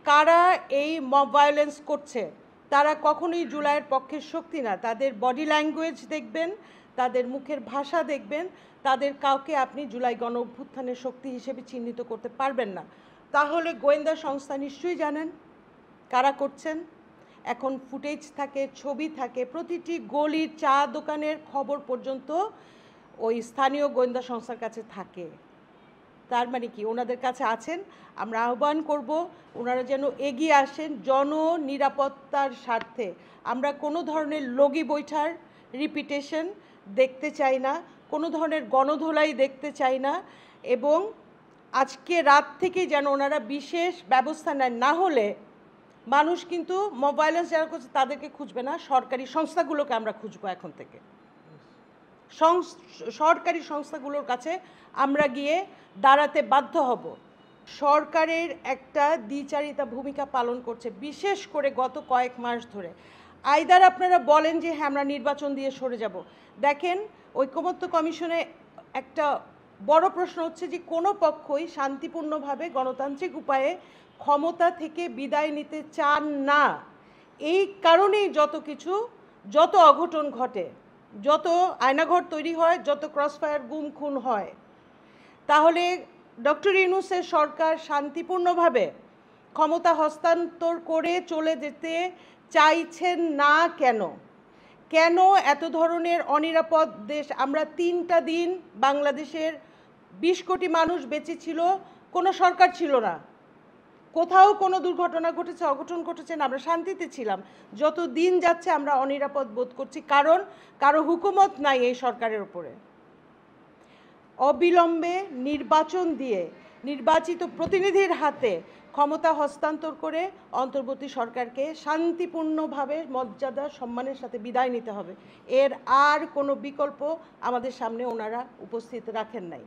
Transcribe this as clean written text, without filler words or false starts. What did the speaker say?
কারা এই mob violence করছে তারা কখনোই জুলাইয়ের পক্ষের শক্তি না। তাদের বডি ল্যাঙ্গুয়েজ দেখবেন, তাদের মুখের ভাষা দেখবেন, তাদের কাউকে আপনি জুলাই গণ অভ্যুত্থানের শক্তি হিসেবে চিহ্নিত করতে পারবেন না। তাহলে গোয়েন্দা সংস্থা নিশ্চয়ই জানেন কারা করছেন। এখন ফুটেজ থাকে, ছবি থাকে, প্রতিটি গলির চা দোকানের খবর পর্যন্ত ওই স্থানীয় গোয়েন্দা সংস্থার কাছে থাকে। তার মানে কি ওনাদের কাছে আছেন। আমরা আহ্বান করব ওনারা যেন এগিয়ে আসেন জননিরাপত্তার স্বার্থে। আমরা কোনো ধরনের লগি বৈঠার রিপিটেশন দেখতে চাই না, কোনো ধরনের গণধোলাই দেখতে চাই না, এবং আজকে রাত থেকেই যেন ওনারা বিশেষ ব্যবস্থা নেন। না হলে মানুষ কিন্তু মব ভায়োলেন্স যারা করছে তাদেরকে খুঁজবে না, সরকারি সংস্থাগুলোকে আমরা খুঁজবো। এখন থেকে সরকারি সংস্থাগুলোর কাছে আমরা গিয়ে দাঁড়াতে বাধ্য হব। সরকারের একটা দ্বিচারিতা ভূমিকা পালন করছে, বিশেষ করে গত কয়েক মাস ধরে। আইদার আপনারা বলেন যে হ্যাঁ আমরা নির্বাচন দিয়ে সরে যাব। দেখেন, ঐকমত্য কমিশনে একটা বড় প্রশ্ন হচ্ছে যে কোনো পক্ষই শান্তিপূর্ণভাবে গণতান্ত্রিক উপায়ে ক্ষমতা থেকে বিদায় নিতে চান না। এই কারণেই যত অঘটন ঘটে, যত আয়নাঘর তৈরি হয়, যত ক্রসফায়ার গুম খুন হয়। তাহলে ডক্টর ইউনূসের সরকার শান্তিপূর্ণভাবে ক্ষমতা হস্তান্তর করে চলে যেতে চাইছেন না কেন? কেন এত ধরনের অনিরাপদ দেশ? আমরা 3টা দিন বাংলাদেশের 20 কোটি মানুষ বেঁচে ছিল, কোনো সরকার ছিল না, কোথাও কোনো দুর্ঘটনা ঘটেছে, অঘটন ঘটেছে না, আমরা শান্তিতে ছিলাম। যত দিন যাচ্ছে আমরা অনিরাপদ বোধ করছি, কারণ কারো হুকুমত নাই এই সরকারের উপরে। অবিলম্বে নির্বাচন দিয়ে নির্বাচিত প্রতিনিধির হাতে ক্ষমতা হস্তান্তর করে অন্তর্বর্তী সরকারকে শান্তিপূর্ণভাবে মর্যাদা সম্মানের সাথে বিদায় নিতে হবে। এর আর কোনো বিকল্প আমাদের সামনে ওনারা উপস্থিত রাখেন নাই।